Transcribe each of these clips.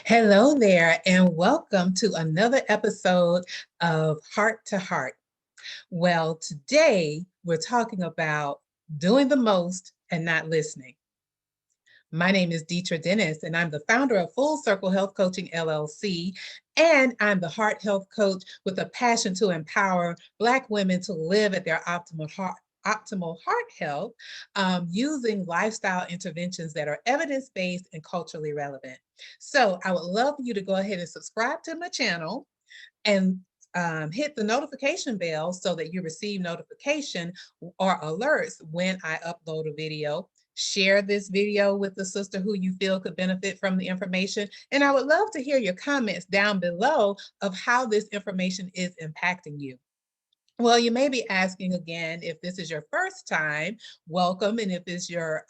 Hello there, and welcome to another episode of Heart to Heart. Well, today we're talking about doing the most and not listening. My name is Deitra, and I'm the founder of Circle Health Coaching LLC, and I'm the heart health coach with a passion to empower Black women to live at their optimal heart health using lifestyle interventions that are evidence-based and culturally relevant. So I would love for you to go ahead and subscribe to my channel and hit the notification bell so that you receive notification or alerts when I upload a video. Share this video with the sister who you feel could benefit from the information. And I would love to hear your comments down below of how this information is impacting you. Well, you may be asking again, if this is your first time, welcome. And if it's your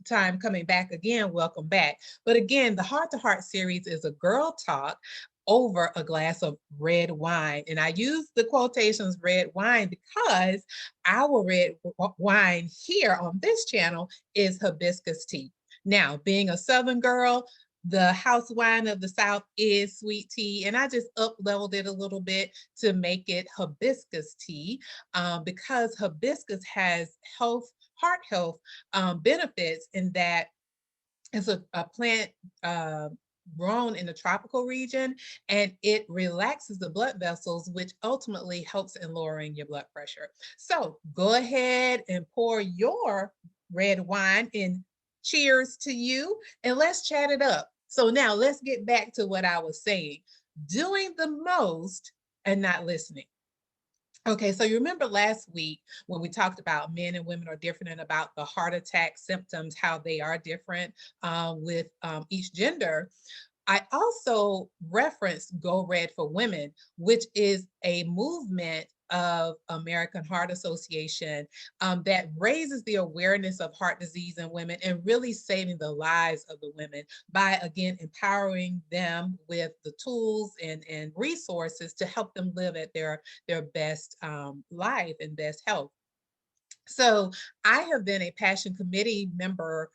time coming back again, welcome back. But again, the Heart to Heart series is a girl talk over a glass of red wine. And I use the quotations red wine because our red wine here on this channel is hibiscus tea. Now, being a Southern girl, the house wine of the South is sweet tea, and I just up-leveled it a little bit to make it hibiscus tea because hibiscus has heart health benefits in that it's a plant grown in the tropical region, and it relaxes the blood vessels, which ultimately helps in lowering your blood pressure. So go ahead and pour your red wine in. Cheers to you, and let's chat it up. So now let's get back to what I was saying. Doing the most and not listening. Okay, so you remember last week when we talked about men and women are different and about the heart attack symptoms, how they are different with each gender. I also referenced Go Red for Women, which is a movement of American Heart Association that raises the awareness of heart disease in women and really saving the lives of the women by, again, empowering them with the tools and resources to help them live at their best life and best health. So I have been a Passion Committee member.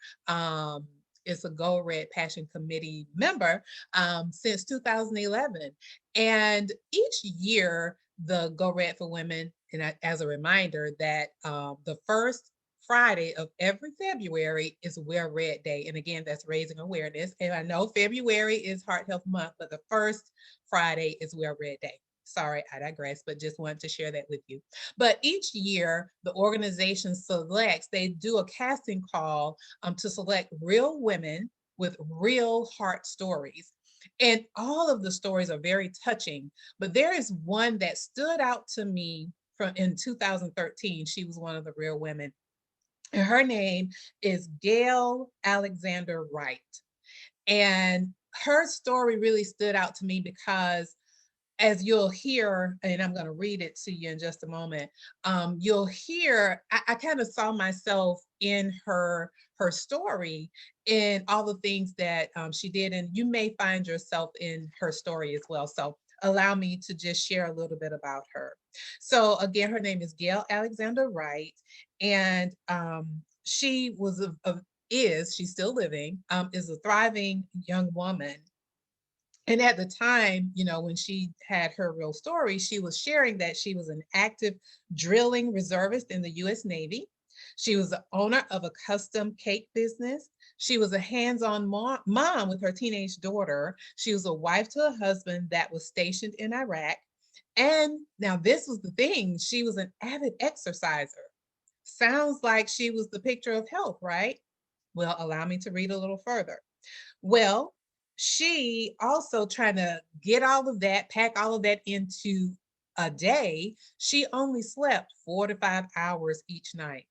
It's a Go Red Passion Committee member since 2011. And each year, the Go Red for Women, and as a reminder that the first Friday of every February is Wear Red Day. And again, that's raising awareness. And I know February is Heart Health Month, but the first Friday is Wear Red Day. Sorry, I digress, but just wanted to share that with you. But each year, the organization selects, they do a casting call to select real women with real heart stories. And all of the stories are very touching, but there is one that stood out to me from in 2013. She was one of the real women. And her name is Gail Alexander Wright. And her story really stood out to me because as you'll hear, and I'm going to read it to you in just a moment, you'll hear, I kind of saw myself in her story and all the things that she did. And you may find yourself in her story as well. So allow me to just share a little bit about her. So again, her name is Gail Alexander Wright. And she was she's still living, is a thriving young woman. And at the time, when she had her real story, she was sharing that she was an active drilling reservist in the U.S. Navy. She was the owner of a custom cake business. She was a hands-on mom with her teenage daughter. She was a wife to a husband that was stationed in Iraq. And now this was the thing, she was an avid exerciser. Sounds like she was the picture of health, right? Well, allow me to read a little further. Well, she also trying to get all of that, pack all of that into a day. She only slept 4 to 5 hours each night.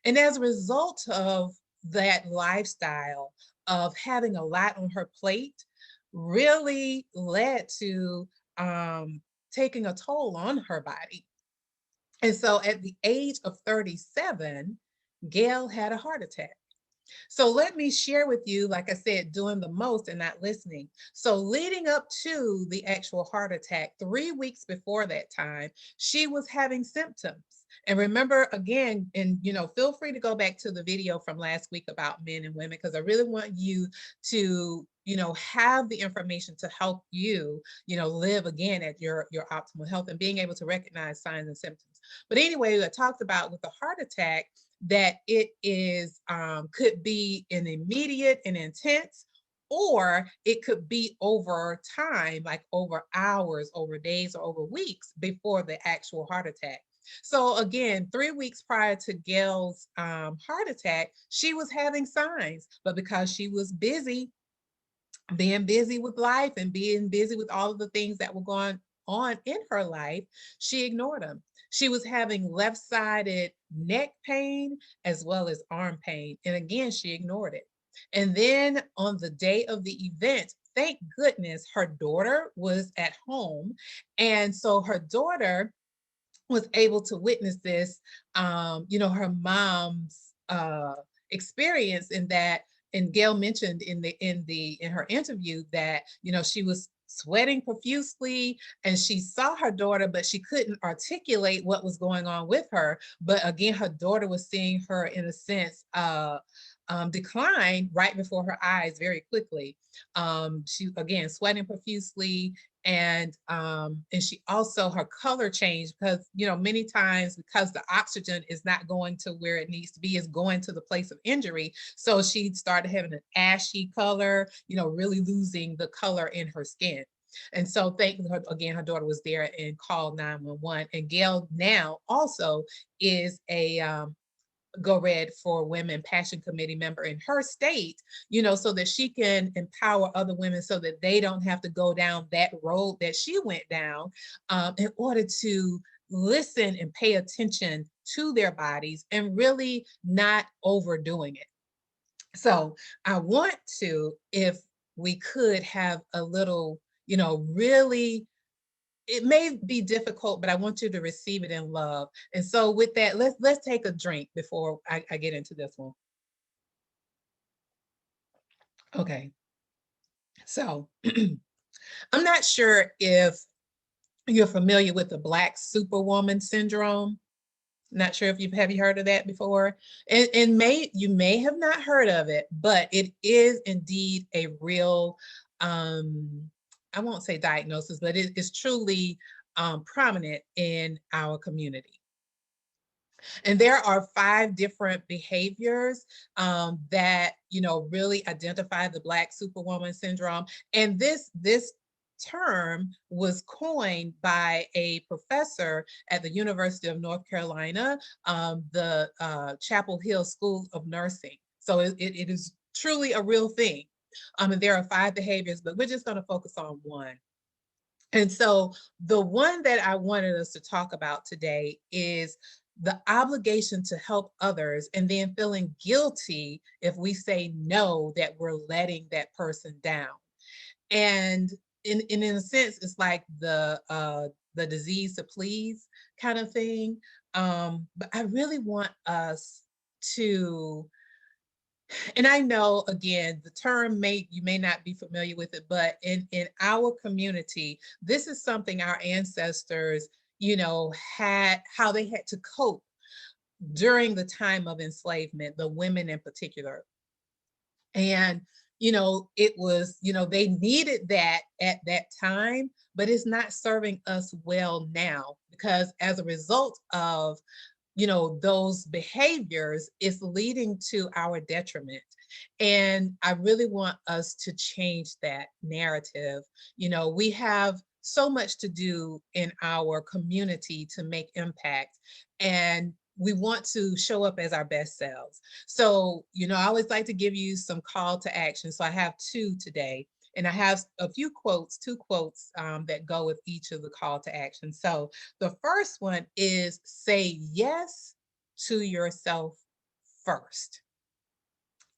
And as a result of that lifestyle of having a lot on her plate, really led to taking a toll on her body. And so at the age of 37, Gail had a heart attack. So let me share with you, like I said, doing the most and not listening. So leading up to the actual heart attack, 3 weeks before that time, she was having symptoms. And remember again, and feel free to go back to the video from last week about men and women, because I really want you to, have the information to help you, live again at your optimal health and being able to recognize signs and symptoms. But anyway, I talked about with the heart attack that it is could be an immediate and intense, or it could be over time, like over hours, over days, or over weeks before the actual heart attack. So again, 3 weeks prior to Gail's heart attack, she was having signs, but because she was busy, being busy with life and being busy with all of the things that were going on in her life, she ignored them. She was having left-sided neck pain as well as arm pain. And again, she ignored it. And then on the day of the event, thank goodness her daughter was at home. And so her daughter was able to witness this, her mom's experience in that. And Gail mentioned in her interview that, she was sweating profusely and she saw her daughter, but she couldn't articulate what was going on with her. But again, her daughter was seeing her in a sense decline right before her eyes very quickly. She again sweating profusely, and she also, her color changed because many times, because the oxygen is not going to where it needs to be, is going to the place of injury. So she started having an ashy color, really losing the color in her skin. And so thank her again, her daughter was there and called 911. And Gail now also is a Go Red for Women Passion Committee member in her state, so that she can empower other women so that they don't have to go down that road that she went down, in order to listen and pay attention to their bodies and really not overdoing it. So I want to, if we could have a little, really, it may be difficult, but I want you to receive it in love. And so with that, let's take a drink before I get into this one. Okay. So I'm not sure if you're familiar with the Black Superwoman syndrome. Not sure if have you heard of that before? And you may have not heard of it, but it is indeed a real, I won't say diagnosis, but it is truly prominent in our community. And there are 5 different behaviors that really identify the Black Superwoman syndrome. And this term was coined by a professor at the University of North Carolina, the Chapel Hill School of Nursing. So it is truly a real thing. And there are 5 behaviors, but we're just going to focus on one. And so the one that I wanted us to talk about today is the obligation to help others, and then feeling guilty if we say no, that we're letting that person down. And in a sense, it's like the disease to please kind of thing. But I really want us to, and I know again, the term you may not be familiar with it, but in our community, this is something our ancestors, had, how they had to cope during the time of enslavement, the women in particular. And it was, they needed that at that time, but it's not serving us well now, because as a result of those behaviors, is leading to our detriment. And I really want us to change that narrative. We have so much to do in our community to make impact, and we want to show up as our best selves. So, I always like to give you some call to action. So I have 2 today. And I have a few quotes, 2 quotes that go with each of the call to action. So the first one is, say yes to yourself first.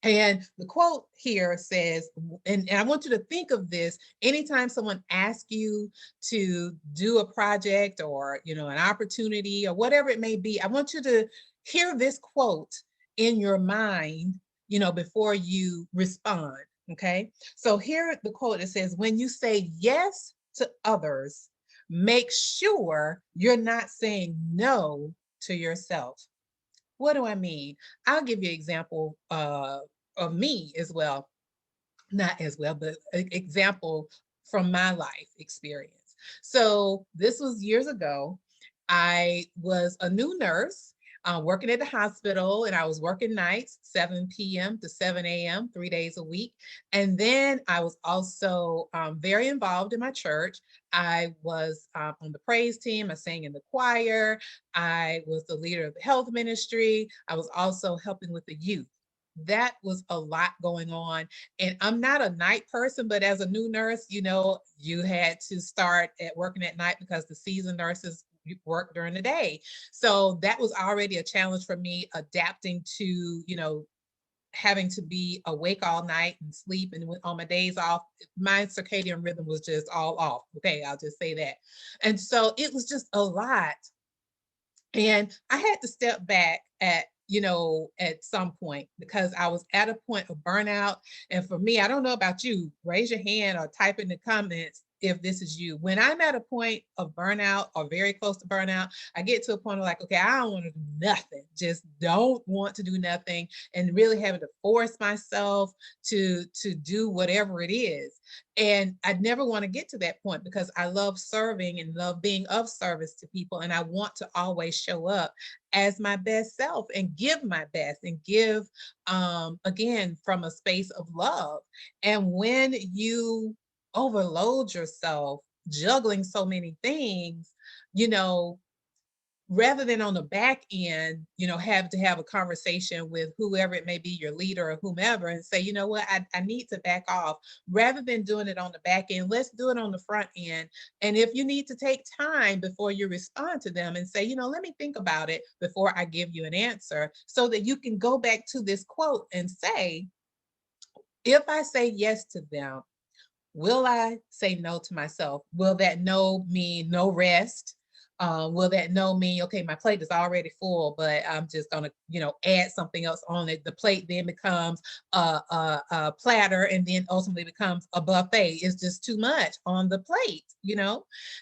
And the quote here says, and I want you to think of this anytime someone asks you to do a project or, an opportunity or whatever it may be. I want you to hear this quote in your mind, before you respond. Okay. So here the quote, it says, when you say yes to others, make sure you're not saying no to yourself. What do I mean? I'll give you an example of me as well, not as well, but an example from my life experience. So this was years ago. I was a new nurse working at the hospital, and I was working nights, 7 p.m. to 7 a.m., 3 days a week. And then I was also very involved in my church. I was on the praise team. I sang in the choir. I was the leader of the health ministry. I was also helping with the youth. That was a lot going on. And I'm not a night person, but as a new nurse, you had to start at working at night because the seasoned nurses work during the day. So that was already a challenge for me adapting to, having to be awake all night and sleep. And on my days off, my circadian rhythm was just all off. Okay, I'll just say that. And so it was just a lot. And I had to step back at some point because I was at a point of burnout. And for me, I don't know about you, raise your hand or type in the comments if this is you. When I'm at a point of burnout or very close to burnout, I get to a point of like, okay, I don't want to do nothing, just don't want to do nothing, and really having to force myself to do whatever it is. And I never want to get to that point because I love serving and love being of service to people. And I want to always show up as my best self and give my best and give, again, from a space of love. And when you overload yourself juggling so many things, you know, rather than on the back end, have to have a conversation with whoever it may be, your leader or whomever, and say, you know what, I need to back off. Rather than doing it on the back end, let's do it on the front end. And if you need to take time before you respond to them and say, let me think about it before I give you an answer, so that you can go back to this quote and say, if I say yes to them, will I say no to myself? Will that no mean no rest? Will that no mean, okay, my plate is already full, but I'm just gonna, add something else on it. The plate then becomes a platter, and then ultimately becomes a buffet. It's just too much on the plate.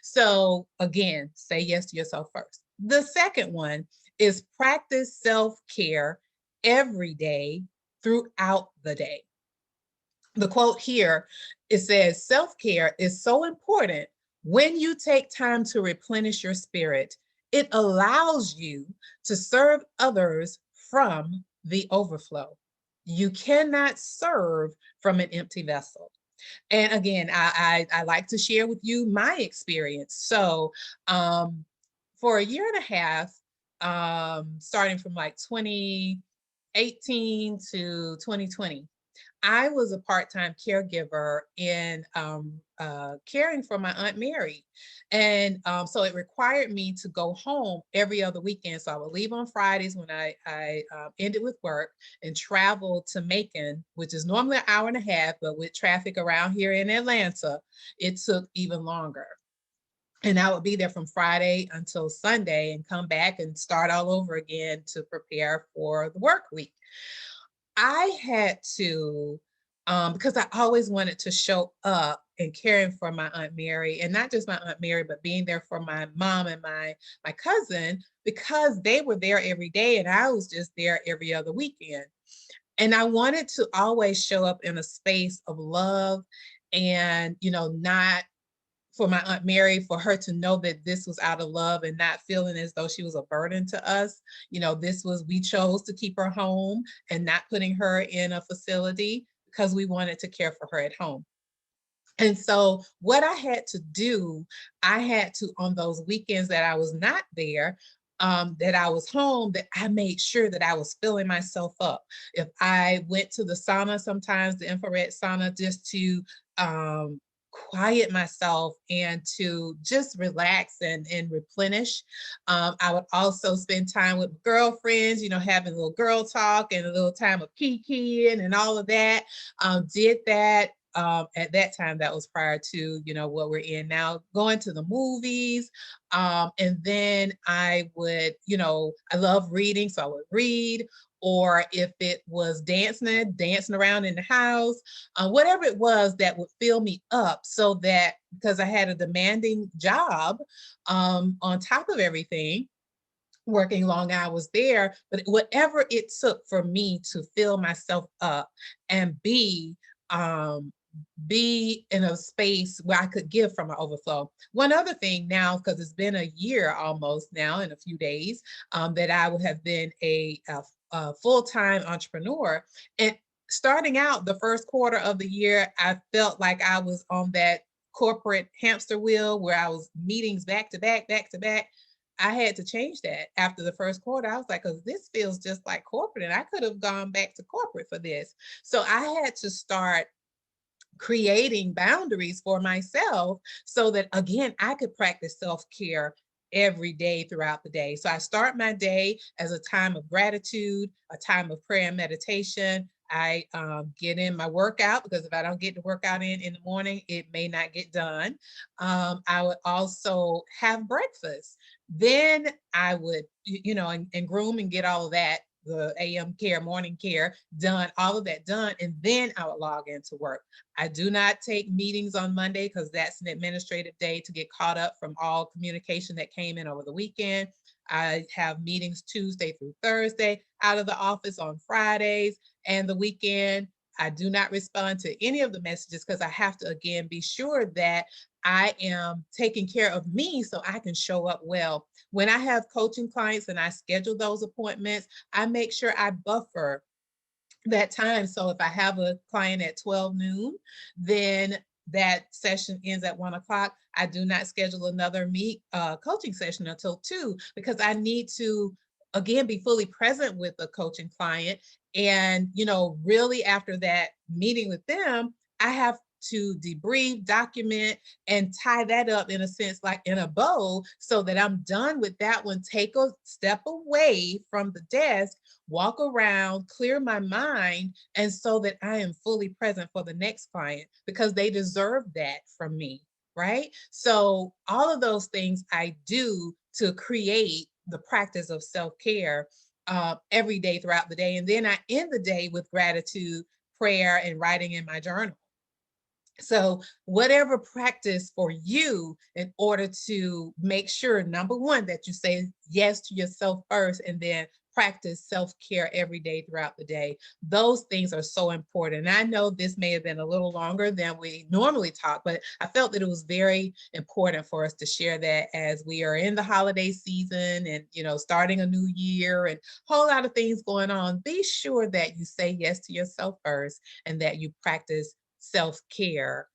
So again, say yes to yourself first. The second one is practice self-care every day throughout the day. The quote here, it says, self-care is so important. When you take time to replenish your spirit, it allows you to serve others from the overflow. You cannot serve from an empty vessel. And again, I like to share with you my experience. So for a year and a half, starting from like 2018 to 2020, I was a part-time caregiver in caring for my Aunt Mary. And so it required me to go home every other weekend. So I would leave on Fridays when I ended with work and travel to Macon, which is normally an hour and a half, but with traffic around here in Atlanta, it took even longer. And I would be there from Friday until Sunday and come back and start all over again to prepare for the work week. I had to, because I always wanted to show up and caring for my Aunt Mary, and not just my Aunt Mary, but being there for my mom and my cousin, because they were there every day and I was just there every other weekend. And I wanted to always show up in a space of love and, not for my Aunt Mary, for her to know that this was out of love and not feeling as though she was a burden to us. We chose to keep her home and not putting her in a facility because we wanted to care for her at home. And so what I had to do, I had to, on those weekends that I was not there, that I was home, that I made sure that I was filling myself up. If I went to the sauna, sometimes the infrared sauna, just to quiet myself and to just relax and replenish. I would also spend time with girlfriends, having a little girl talk and a little time of kikiing and all of that. Did that. At that time, that was prior to, what we're in now, going to the movies. And then I would, I love reading, so I would read. Or if it was dancing around in the house, whatever it was that would fill me up, so that, because I had a demanding job on top of everything, working long hours there, but whatever it took for me to fill myself up and um, be in a space where I could give from an overflow. One other thing now, because it's been a year almost now in a few days, that I would have been a full-time entrepreneur. And starting out the first quarter of the year, I felt like I was on that corporate hamster wheel where I was meetings back to back, back to back. I had to change that after the first quarter. I was like, because this feels just like corporate, and I could have gone back to corporate for this. So I had to start creating boundaries for myself so that, again, I could practice self-care every day throughout the day. So I start my day as a time of gratitude, a time of prayer and meditation. I get in my workout, because if I don't get the workout in the morning, it may not get done. I would also have breakfast. Then I would, and groom and get all of that, the AM care, morning care done, all of that done, and then I would log into work. I do not take meetings on Monday because that's an administrative day to get caught up from all communication that came in over the weekend. I have meetings Tuesday through Thursday, out of the office on Fridays and the weekend. I do not respond to any of the messages because I have to, again, be sure that I am taking care of me so I can show up well. When I have coaching clients and I schedule those appointments, I make sure I buffer that time. So if I have a client at 12 noon, then that session ends at 1 o'clock. I do not schedule another coaching session until 2, because I need to, again, be fully present with the coaching client. And, really after that meeting with them, I have to debrief, document, and tie that up in a sense, like in a bow, so that I'm done with that one. Take a step away from the desk, walk around, clear my mind, and so that I am fully present for the next client, because they deserve that from me, right? So all of those things I do to create the practice of self-care every day throughout the day. And then I end the day with gratitude, prayer, and writing in my journal. So whatever practice for you in order to make sure, number one, that you say yes to yourself first, and then practice self-care every day throughout the day. Those things are so important. And I know this may have been a little longer than we normally talk, but I felt that it was very important for us to share that as we are in the holiday season and, starting a new year and a whole lot of things going on. Be sure that you say yes to yourself first and that you practice self-care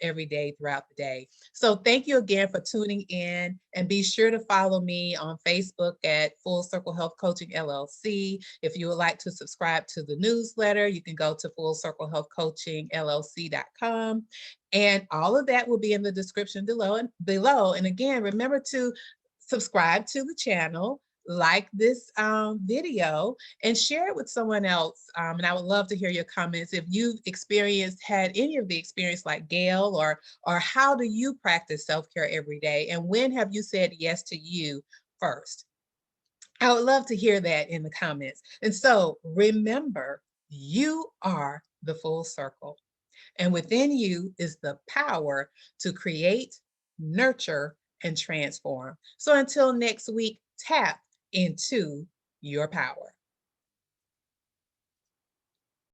every day throughout the day. So thank you again for tuning in, and be sure to follow me on Facebook at Full Circle Health Coaching LLC. If you would like to subscribe to the newsletter, you can go to fullcirclehealthcoachingllc.com. And all of that will be in the description below. And again, remember to subscribe to the channel, like this video, and share it with someone else. And I would love to hear your comments. If you've had any of the experience like Gail, or how do you practice self-care every day? And when have you said yes to you first? I would love to hear that in the comments. And so remember, you are the full circle. And within you is the power to create, nurture, and transform. So until next week, tap into your power.